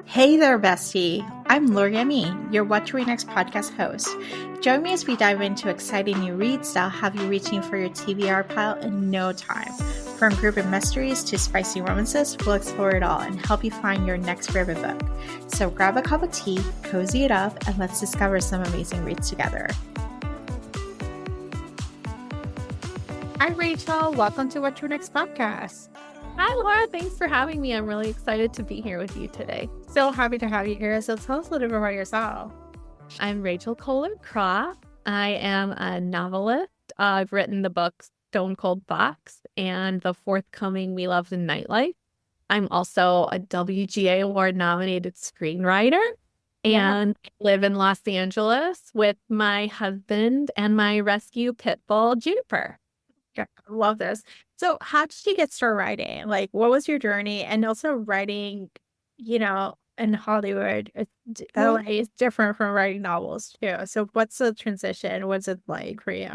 Hey there, bestie. I'm Loriemi, your What to Read Next podcast host. Join me as we dive into exciting new reads that'll have you reaching for your TBR pile in no time. From group of mysteries to spicy romances, we'll explore it all and help you find your next favorite book. So grab a cup of tea, cozy it up, and let's discover some amazing reads together. Hi, Rachel. Welcome to What Your Next podcast. Hi, Laura. Thanks for having me. I'm really excited to be here with you today. So happy to have you here. So tell us a little bit about yourself. I'm Rachel Koller Croft. I am a novelist. I've written the books Stone Cold Fox and the forthcoming We Love the Nightlife. I'm also a WGA Award nominated screenwriter and live in Los Angeles with my husband and my rescue pit bull, Juniper. Yeah, I love this. So how did you get started writing? Like, what was your journey? And also writing, in Hollywood, LA is different from writing novels too. So what's the transition? What's it like for you?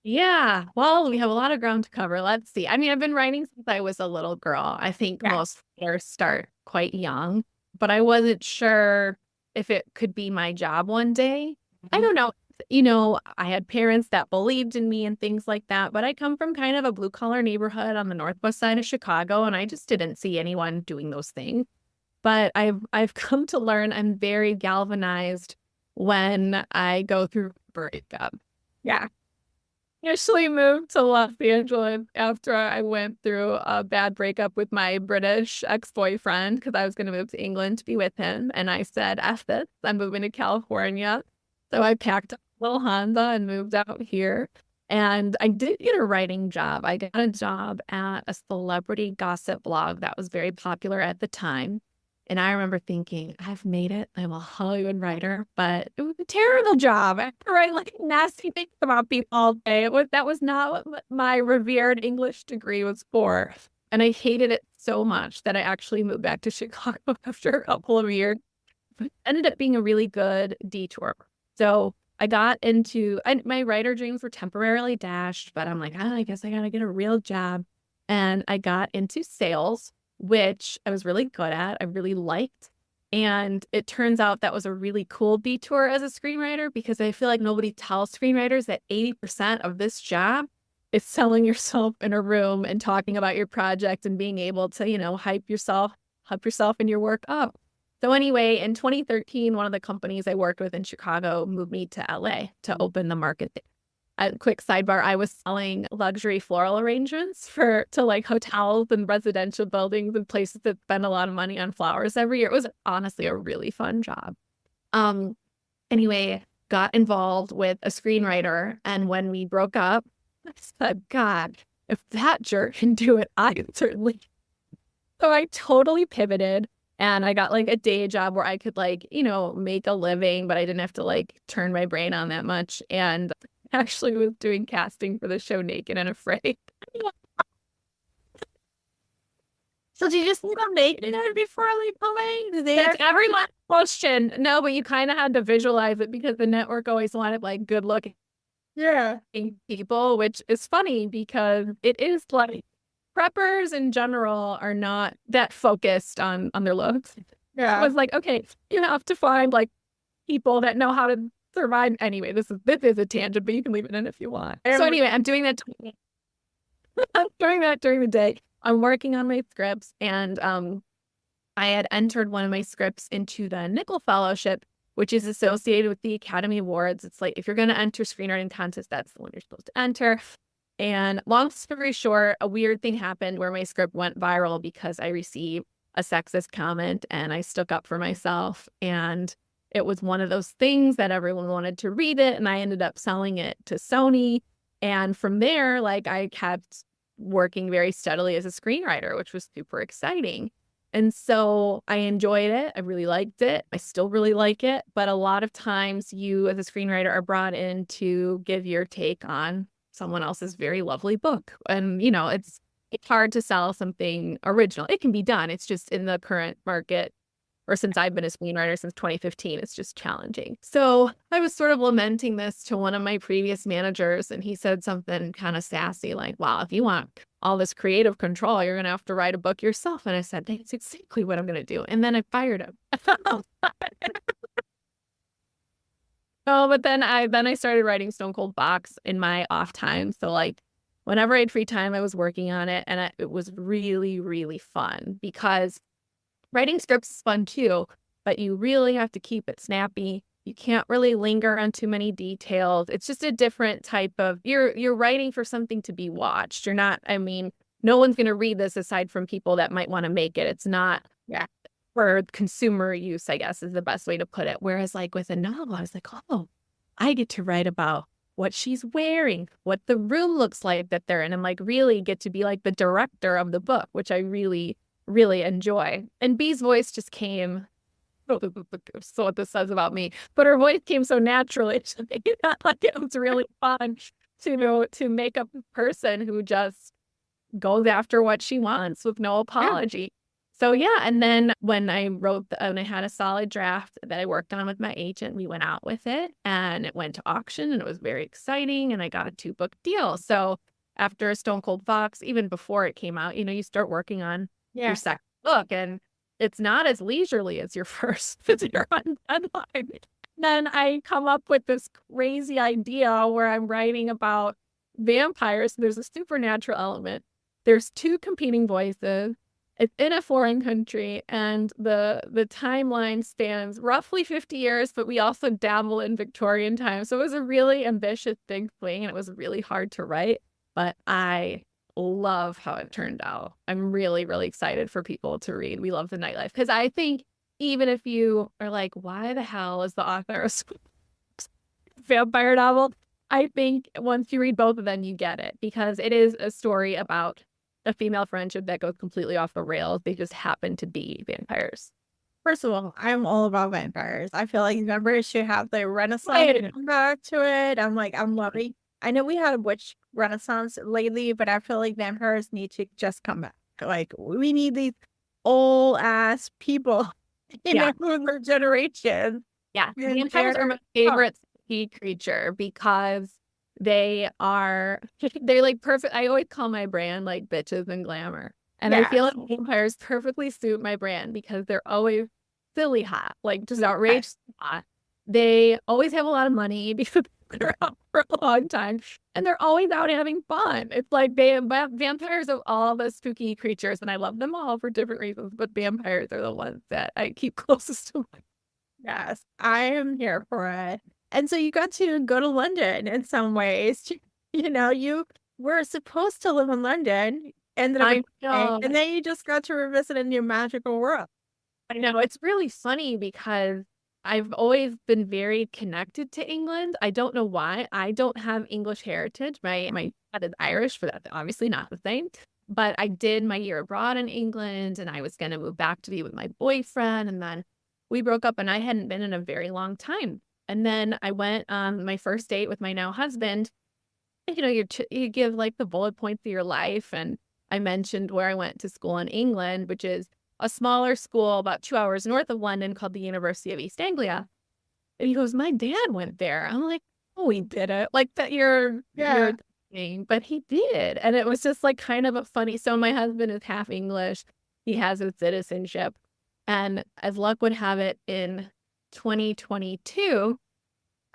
Yeah, well, we have a lot of ground to cover. Let's see. I mean, I've been writing since I was a little girl. I think most writers start quite young, but I wasn't sure if it could be my job one day. I don't know. I had parents that believed in me and things like that, but I come from kind of a blue collar neighborhood on the northwest side of Chicago, and I just didn't see anyone doing those things. But I've come to learn I'm very galvanized when I go through a breakup. Yeah. I initially moved to Los Angeles after I went through a bad breakup with my British ex-boyfriend because I was going to move to England to be with him. And I said, F this, I'm moving to California. So I packed up a little Honda and moved out here. And I did get a writing job. I got a job at a celebrity gossip blog that was very popular at the time. And I remember thinking, I've made it. I'm a Hollywood writer, but it was a terrible job. I write like nasty things about people all day. That was not what my revered English degree was for. And I hated it so much that I actually moved back to Chicago after a couple of years. But it ended up being a really good detour. So I got into, my writer dreams were temporarily dashed, but I'm like, I guess I got to get a real job. And I got into sales, which I was really good at. I really liked. And it turns out that was a really cool detour as a screenwriter because I feel like nobody tells screenwriters that 80% of this job is selling yourself in a room and talking about your project and being able to, hype yourself and your work up. So anyway, in 2013, one of the companies I worked with in Chicago moved me to LA to open the market there. A quick sidebar, I was selling luxury floral arrangements to like hotels and residential buildings and places that spend a lot of money on flowers every year. It was honestly a really fun job. Anyway, got involved with a screenwriter. And when we broke up, I said, God, if that jerk can do it, I can certainly. So I totally pivoted. And I got like a day job where I could make a living, but I didn't have to turn my brain on that much. And actually was doing casting for the show Naked and Afraid. So did you just become naked before filming? That's everyone's question. No, but you kind of had to visualize it because the network always wanted good looking people, which is funny because it is preppers in general are not that focused on their looks. Yeah. I was like, okay, you have to find people that know how to survive. Anyway, this is a tangent, but you can leave it in if you want. So anyway, I'm doing that. I'm doing that during the day. I'm working on my scripts, and I had entered one of my scripts into the Nickel Fellowship, which is associated with the Academy Awards. It's like if you're going to enter screenwriting contest, that's the one you're supposed to enter. And long story short, a weird thing happened where my script went viral because I received a sexist comment and I stuck up for myself. And it was one of those things that everyone wanted to read it. And I ended up selling it to Sony. And from there, I kept working very steadily as a screenwriter, which was super exciting. And so I enjoyed it. I really liked it. I still really like it. But a lot of times you as a screenwriter are brought in to give your take on someone else's very lovely book. And, it's hard to sell something original. It can be done. It's just in the current market, or since I've been a screenwriter since 2015, it's just challenging. So I was sort of lamenting this to one of my previous managers, and he said something kind of sassy like, wow, if you want all this creative control, you're going to have to write a book yourself. And I said, that's exactly what I'm going to do. And then I fired him. Oh, but then I started writing Stone Cold Fox in my off time. So like whenever I had free time, I was working on it, and it was really, really fun because writing scripts is fun too, but you really have to keep it snappy. You can't really linger on too many details. It's just a different type of, you're writing for something to be watched. You're not, I mean, no one's going to read this aside from people that might want to make it. It's not for consumer use, I guess is the best way to put it. Whereas like with a novel, I was like, oh, I get to write about what she's wearing, what the room looks like that they're in, and like really get to be like the director of the book, which I really, really enjoy. And Bee's voice just came, so what this says about me, but her voice came so naturally to make it like it was really fun to make up a person who just goes after what she wants with no apology. So yeah, and then when I when I had a solid draft that I worked on with my agent, we went out with it and it went to auction, and it was very exciting, and I got a 2-book deal. So after Stone Cold Fox, even before it came out, you start working on your second book, and it's not as leisurely as your first because you're on deadline. Then I come up with this crazy idea where I'm writing about vampires. There's a supernatural element. There's 2 competing voices. It's in a foreign country, and the timeline spans roughly 50 years, but we also dabble in Victorian times. So it was a really ambitious big thing, and it was really hard to write, but I love how it turned out. I'm really, really excited for people to read We Love the Nightlife, because I think even if you are like, why the hell is the author of a vampire novel? I think once you read both of them, you get it, because it is a story about a female friendship that goes completely off the rails. They just happen to be vampires. First of all, I'm all about vampires. I feel like vampires should have the renaissance come back to it. I'm loving. I know we had a witch renaissance lately, but I feel like vampires need to just come back. Like we need these old ass people in our generation. Yeah, vampires are my favorite sea creature because they're like perfect. I always call my brand like bitches and glamour. And I feel like vampires perfectly suit my brand because they're always silly hot, like just outrageous hot. They always have a lot of money because they've been around for a long time, and they're always out having fun. It's like vampires of all the spooky creatures, and I love them all for different reasons, but vampires are the ones that I keep closest to. Yes, I am here for it. And so you got to go to London in some ways. You were supposed to live in London, and then you just got to revisit in your magical world. I know, it's really funny because I've always been very connected to England. I don't know why. I don't have English heritage. My dad is Irish, but that's obviously not the same. But I did my year abroad in England, and I was going to move back to be with my boyfriend, and then we broke up, and I hadn't been in a very long time. And then I went on my first date with my now husband. You give like the bullet points of your life. And I mentioned where I went to school in England, which is a smaller school about 2 hours north of London called the University of East Anglia. And he goes, my dad went there. I'm like, oh, he did it. Like that you're thing, but he did. And it was just like kind of a funny. So my husband is half English. He has his citizenship. And as luck would have it, in 2022,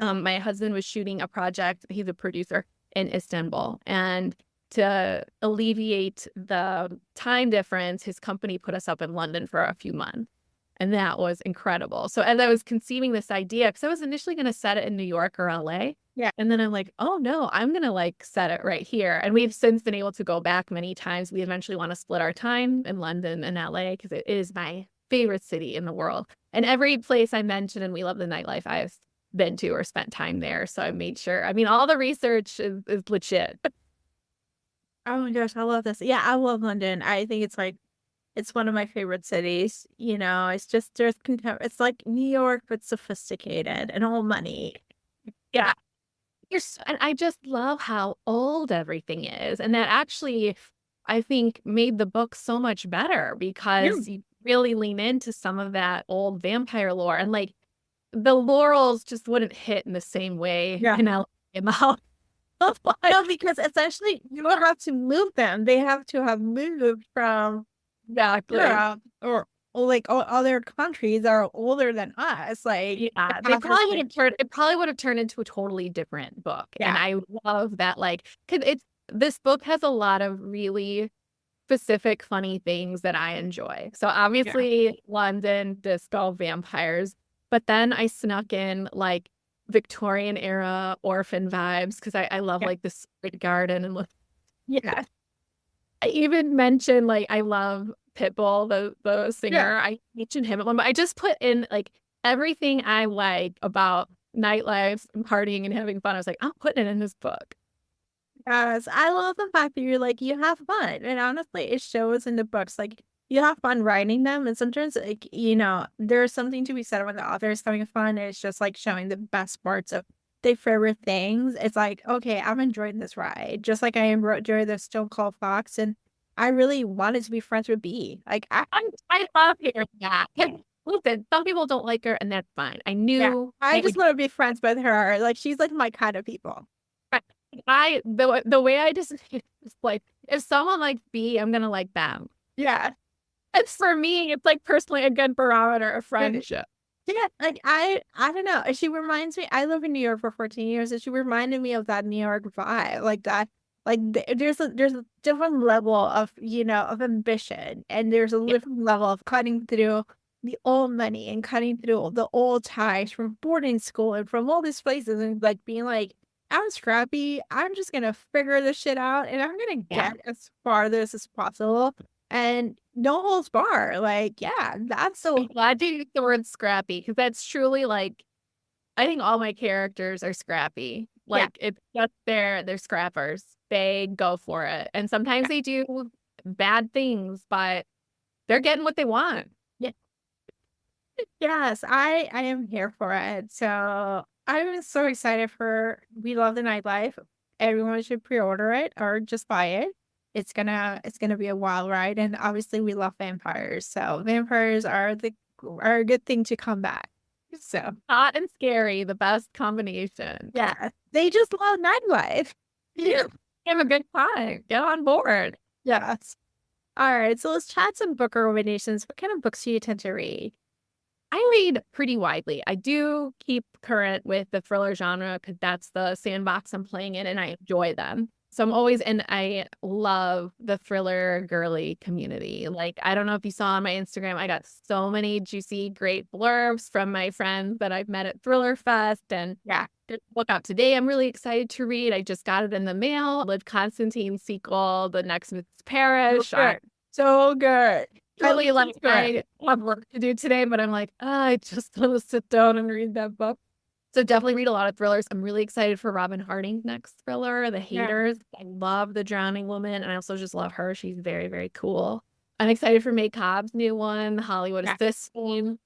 my husband was shooting a project. He's a producer in Istanbul. And to alleviate the time difference, his company put us up in London for a few months. And that was incredible. So as I was conceiving this idea, because I was initially going to set it in New York or LA. Yeah. And then I'm like, oh no, I'm going to like set it right here. And we've since been able to go back many times. We eventually want to split our time in London and LA because it is my favorite city in the world. And every place I mentioned and We Love the Nightlife, I've been to or spent time there. So I made sure. I mean, all the research is legit. Oh my gosh, I love this. Yeah, I love London. I think it's one of my favorite cities. It's just it's like New York, but sophisticated and all money. Yeah. And I just love how old everything is. And that actually, I think, made the book so much better because really lean into some of that old vampire lore, and like the laurels just wouldn't hit in the same way Yeah. in LML. No, because essentially you don't have to move them. They have to have moved from Exactly. Europe or like other countries that are older than us. Like, Yeah, they probably would have turned. It probably would have turned into a totally different book, and Yeah. I love that. Like, because this book has a lot of really specific, funny things that I enjoy. So obviously, London disco vampires, but then I snuck in like Victorian era orphan vibes because I love like the Secret Garden and yeah. I even mentioned like I love Pitbull, the singer. I mentioned him at one, but I just put in like everything I like about nightlife and partying and having fun. I was like, I'm putting it in this book. Yes, I love the fact that you're like, you have fun. And honestly, it shows in the books. Like, you have fun writing them. And sometimes, like, there's something to be said when the author is having fun. And it's just like showing the best parts of their favorite things. It's like, okay, I'm enjoying this ride. Just like I enjoyed the Stone Cold Fox. And I really wanted to be friends with Bee. Like, I love hearing that. Listen, some people don't like her, and that's fine. I knew. I just want to be friends with her. Like, she's like my kind of people. The way I just it's like if someone likes B, I'm gonna like them. Yeah. It's for me, it's like personally a good barometer of friendship. Yeah, like I don't know. She reminds me. I lived in New York for 14 years, and she reminded me of that New York vibe, like that. Like there's a different level of of ambition, and there's a different level of cutting through the old money and cutting through the old ties from boarding school and from all these places, and like being like, I'm scrappy. I'm just gonna figure this shit out, and I'm gonna get as farthest as possible, and no holds bar. Like, yeah, that's so. I'm glad you used the word scrappy because that's truly like, I think all my characters are scrappy. Like it's just they're scrappers. They go for it, and sometimes they do bad things, but they're getting what they want. Yeah. Yes, I am here for it. So I'm so excited for We Love the Nightlife. Everyone should pre-order it or just buy it. It's gonna be a wild ride, and obviously we love vampires. So vampires are a good thing to come back. So Hot and scary, the best combination. yeah, they just love nightlife. Yeah, have a good time. Get on board. Yes. All right, so let's chat some book recommendations. What kind of books do you tend to read? I read pretty widely. I do keep current with the thriller genre because that's the sandbox I'm playing in and I enjoy them. So I'm always, and I love the thriller girly community. Like, I don't know if you saw on my Instagram, I got so many juicy, great blurbs from my friends that I've met at Thriller Fest. And there's a book out today I'm really excited to read. I just got it in the mail. Liv Constantine's sequel, The Next Mrs. Parrish. So good. Totally like I have work to do today, but I'm like, I just want to sit down and read that book. So definitely read a lot of thrillers. I'm really excited for Robin Harding's next thriller, The Haters. I love The Drowning Woman, and I also just love her. She's very, very cool. I'm excited for May Cobb's new one, Hollywood is This Scene.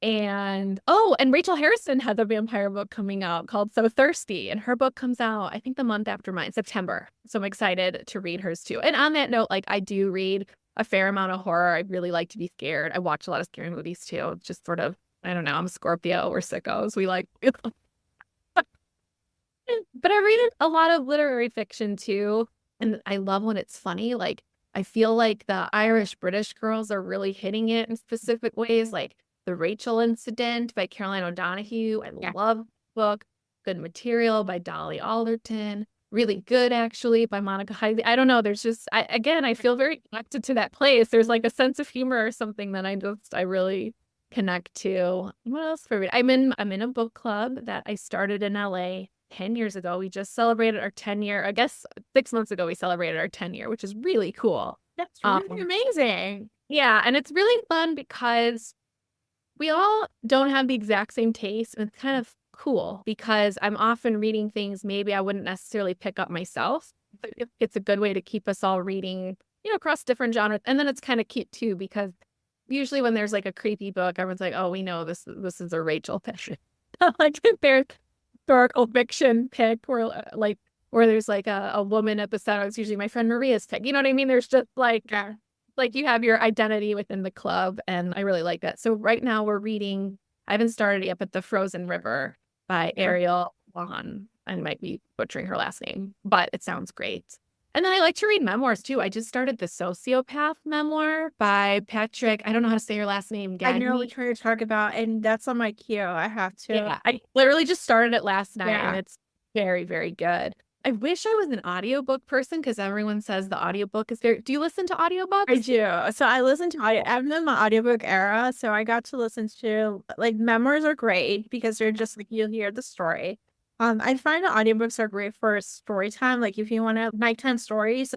And Rachel Harrison has a vampire book coming out called So Thirsty, and her book comes out, I think, the month after mine, September. So I'm excited to read hers too. And on that note, like I do read a fair amount of horror. I really like to be scared. I watch a lot of scary movies too. It's just sort of, I don't know, I'm a Scorpio. We're sickos. We like, but I read a lot of literary fiction too. And I love when it's funny. Like, I feel like the Irish British girls are really hitting it in specific ways. Like The Rachel Incident by Caroline O'Donoghue. I love the book. Good Material by Dolly Alderton. Really Good, actually, by Monica Heisey. I don't know. There's just, I feel very connected to that place. There's like a sense of humor or something that I really connect to. What else for me? I'm in a book club that I started in LA 10 years ago. We just celebrated our 10-year, I guess 6 months ago, we celebrated our 10-year, which is really cool. That's really amazing. Yeah. And it's really fun because we all don't have the exact same taste. And it's kind of cool because I'm often reading things maybe I wouldn't necessarily pick up myself. But it's a good way to keep us all reading, across different genres. And then it's kind of cute too, because usually when there's like a creepy book, everyone's like, oh, we know this is a Rachel pick. Like there's historical fiction pick where there's like a woman at the center. It's usually my friend Maria's pick. You know what I mean? There's just like like you have your identity within the club, and I really like that. So right now we're reading, I haven't started yet, but The Frozen River by Ariel Wahan. I might be butchering her last name, but it sounds great. And then I like to read memoirs too. I just started The Sociopath memoir by Patrick. I don't know how to say your last name. I know Gagne. what you're talking about, and that's on my queue. I have to. Yeah, I literally just started it last night, Yeah. and it's very, very good. I wish I was an audiobook person because everyone says the audiobook is very. Do you listen to audiobooks? I do. So I listen to audio. I'm in my audiobook era, so I got to listen to like memoirs are great because they're just like you'll hear the story. I find that audiobooks are great for story time. Like if you want to nighttime stories,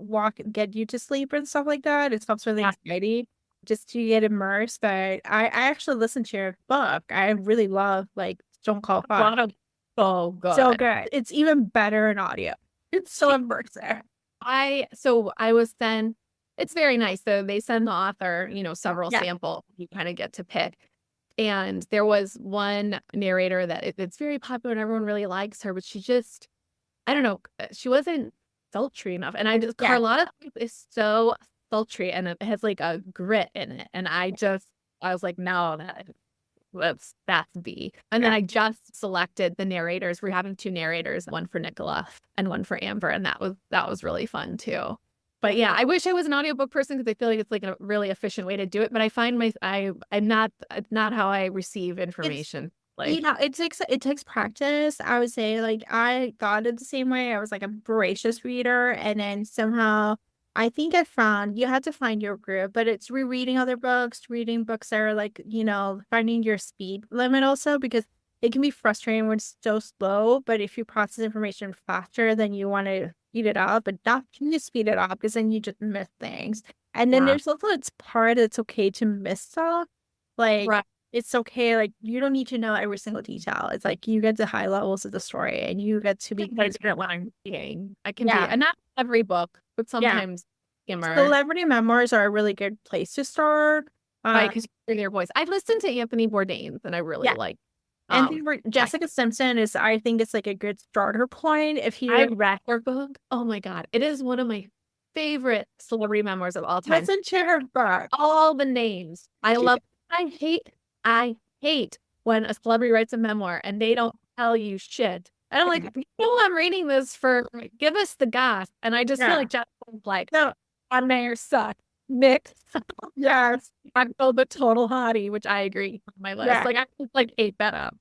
get you to sleep and stuff like that. It helps with anxiety, just to get immersed. But I actually listen to your book. I really love like Stone Cold Fun. So good. So good. It's even better in audio. It's so immersive. I was then, it's very nice. So they send the author, several Yeah. samples you kind of get to pick. And there was one narrator that it's very popular and everyone really likes her, but she just, I don't know, she wasn't sultry enough. And Yeah. Carlotta is so sultry and it has like a grit in it. And I was like, no, that's B. And then I just selected the narrators. We're having 2 narrators, one for Nicola and one for Amber. And that was really fun too. But yeah, I wish I was an audiobook person because I feel like it's like a really efficient way to do it. But I find I'm not how I receive information. It takes practice. I would say like I thought it the same way. I was like a voracious reader, and then somehow I think I found you had to find your group, but it's rereading other books, reading books that are like, finding your speed limit also because it can be frustrating when it's so slow, but if you process information faster, then you want to speed it up, but not to speed it up because then you just miss things. And then there's also its part it's okay to miss stuff. Like it's okay, like you don't need to know every single detail. It's like you get the high levels of the story and you get to be confident when I'm reading. I can be, and not every book, but sometimes celebrity memoirs are a really good place to start. Right, because you hear their voice. I've listened to Anthony Bourdain's and I really like. And Jessica Simpson is, I think it's like a good starter point. I read her book. Oh my God. It is one of my favorite celebrity memoirs of all time. Listen to her book. All the names. I hate when a celebrity writes a memoir and they don't tell you shit. And I'm like, I'm reading this for, give us the goss. And I just feel like Jessica's like, no, on there suck. Nick. Yes. I'm the total hottie, which I agree on my list. I just ate that up.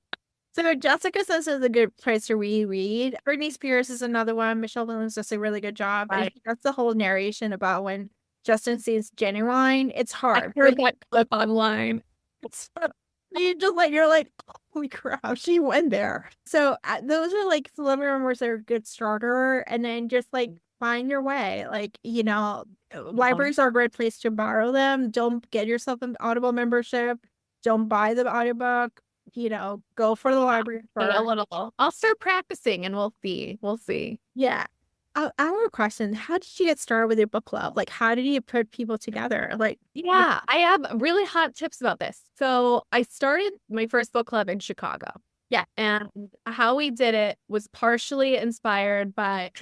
So Jessica says it's a good place to reread. Britney Spears is another one. Michelle Williams does a really good job. Right. That's the whole narration about when Justin sees Genuine. It's hard. I heard that clip online. You're like, holy crap, she went there. So those are like celebrity memoirs that are a good starter. And then just like find your way. Like, libraries are a great place to borrow them. Don't get yourself an Audible membership. Don't buy the audiobook. Go for the library first. A little. I'll start practicing and we'll see. Yeah. I have a question. How did you get started with your book club? Like, how did you put people together? I have really hot tips about this. So I started my first book club in Chicago. Yeah. And how we did it was partially inspired by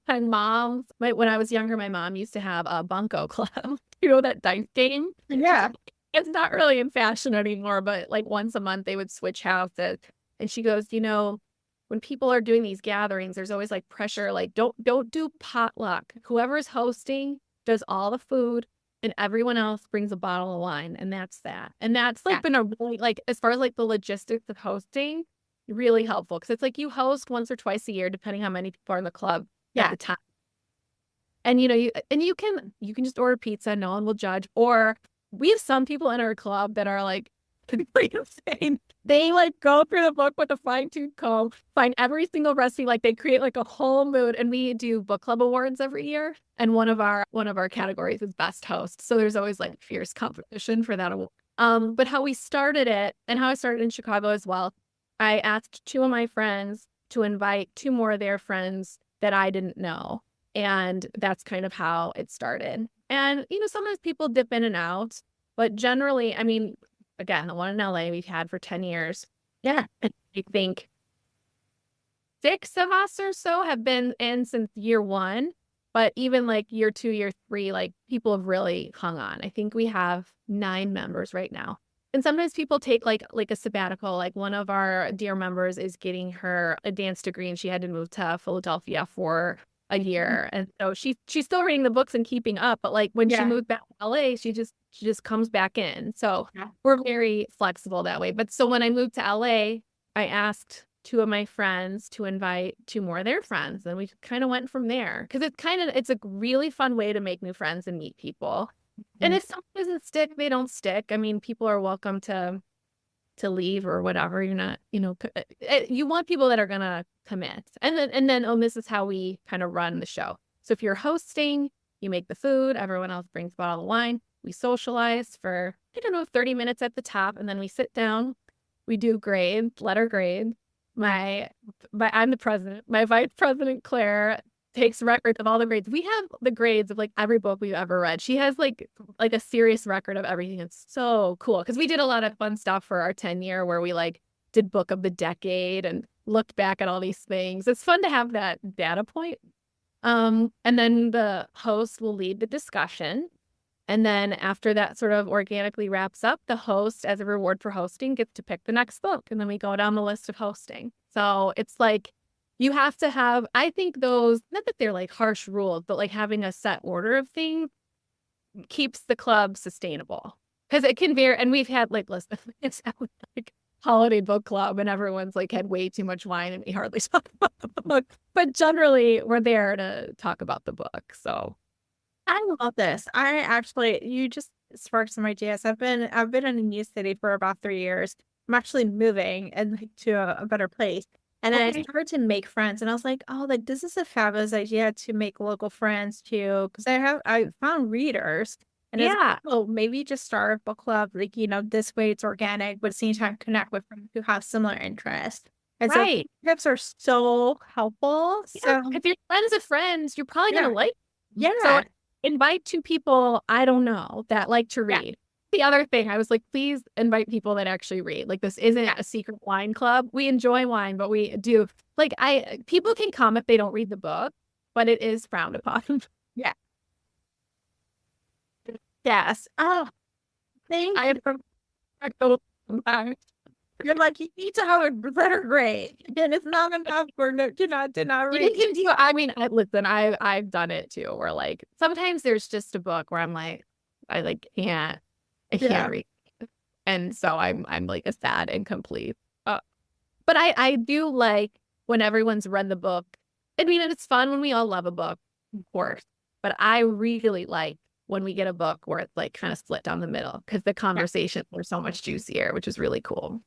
my mom. When I was younger, my mom used to have a bunco club. You know that dice game? Yeah. It's not really in fashion anymore, but like once a month they would switch houses. And she goes, when people are doing these gatherings, there's always like pressure, like don't do potluck. Whoever's hosting does all the food and everyone else brings a bottle of wine. And that's that. And that's been a really, as far as the logistics of hosting, really helpful. Cause it's like you host once or twice a year, depending how many people are in the club at the time. And you can just order pizza. No one will judge. Or we have some people in our club that are like, insane. They go through the book with a fine-tooth comb, find every single recipe, they create a whole mood. And we do book club awards every year. And one of our categories is best host. So there's always fierce competition for that award. But how we started it and how I started in Chicago as well, I asked 2 of my friends to invite 2 more of their friends that I didn't know. And that's kind of how it started. And, sometimes people dip in and out, but generally, again, the one in LA we've had for 10 years. Yeah. And I think 6 of us or so have been in since year 1, But even like year 2, year 3, like people have really hung on. I think we have 9 members right now. And sometimes people take like a sabbatical. Like one of our dear members is getting her advanced degree and she had to move to Philadelphia for a year. And so she's still reading the books and keeping up. But like when she moved back to LA, she just comes back in. So we're very flexible that way. But so when I moved to LA, I asked 2 of my friends to invite 2 more of their friends. And we kind of went from there because it's a really fun way to make new friends and meet people. And if something doesn't stick, they don't stick. I mean, people are welcome to leave or whatever. You're not, you want people that are going to commit. And then, this is how we kind of run the show. So if you're hosting, you make the food, everyone else brings a bottle of wine. We socialize for, 30 minutes at the top. And then we sit down, we do letter grade. I'm the president. My vice president, Claire, takes records of all the grades. We have the grades of like every book we've ever read. She has like a serious record of everything. It's so cool because we did a lot of fun stuff for our 10-year where we like did book of the decade and looked back at all these things. It's fun to have that data point. And then the host will lead the discussion. And then after that sort of organically wraps up, the host, as a reward for hosting, gets to pick the next book. And then we go down the list of hosting. So it's like, you have to have, I think those, not that they're like harsh rules, but like having a set order of things keeps the club sustainable. Because it can vary, and we've had like, listen, it's like holiday book club and everyone's like had way too much wine and we hardly talk about the book. But generally we're there to talk about the book. So I love this. You just sparked some ideas. I've been in a new city for about 3 years. I'm actually moving and to a better place. And then I started to make friends, and I was like, "Oh, like this is a fabulous idea to make local friends too." Because I found readers, and it's like, oh, maybe just start a book club. Like this way it's organic, but at the same time connect with friends who have similar interests. And so tips are so helpful. Yeah. So if you're friends of friends, you're probably gonna like. Yeah. So invite 2 people I don't know that like to read. The other thing, I was like, please invite people that actually read. Like, this isn't a secret wine club. We enjoy wine, but we do like people can come if they don't read the book, but it is frowned upon. Yeah. Yes. Oh, thank you. You're like, you need to have a better grade. And it's not enough for to not read. I mean, listen, I've done it too, where like sometimes there's just a book where I'm like, I can't read. And so I'm like a sad incomplete. But I do like when everyone's read the book. I mean, it's fun when we all love a book, of course. But I really like when we get a book where it's like kind of split down the middle because the conversations were so much juicier, which is really cool.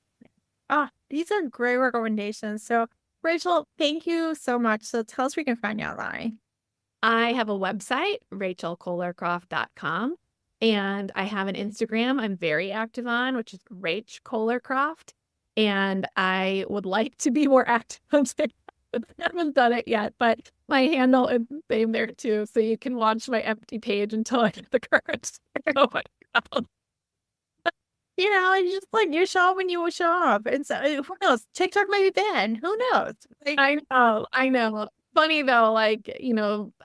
These are great recommendations. So, Rachel, thank you so much. So tell us where we can find you online. I have a website, rachelkollercroft.com. And I have an Instagram I'm very active on, which is Rach Koller Croft. And I would like to be more active on TikTok. I haven't done it yet, but my handle is the same there too. So you can watch my empty page until I get the courage. Oh my God. It's just like you show up when you will show up. And so who knows? TikTok might be banned. Who knows? I know. Funny though,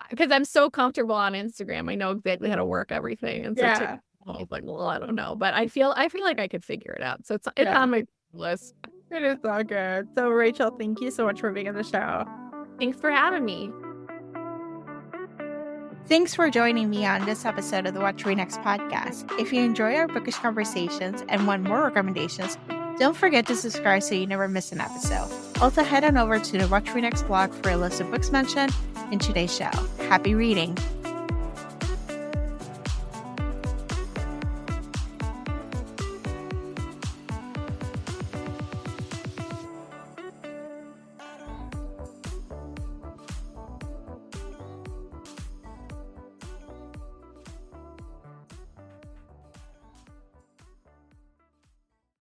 because I'm so comfortable on Instagram, I know exactly how to work everything. And so TikTok, I was like, well, I don't know, but I feel like I could figure it out. So it's on my list. It is so good. So Rachel, thank you so much for being on the show. Thanks for having me. Thanks for joining me on this episode of the What to Read Next podcast. If you enjoy our bookish conversations and want more recommendations, don't forget to subscribe so you never miss an episode. Also, head on over to the What to Read Next blog for a list of books mentioned in today's show. Happy reading!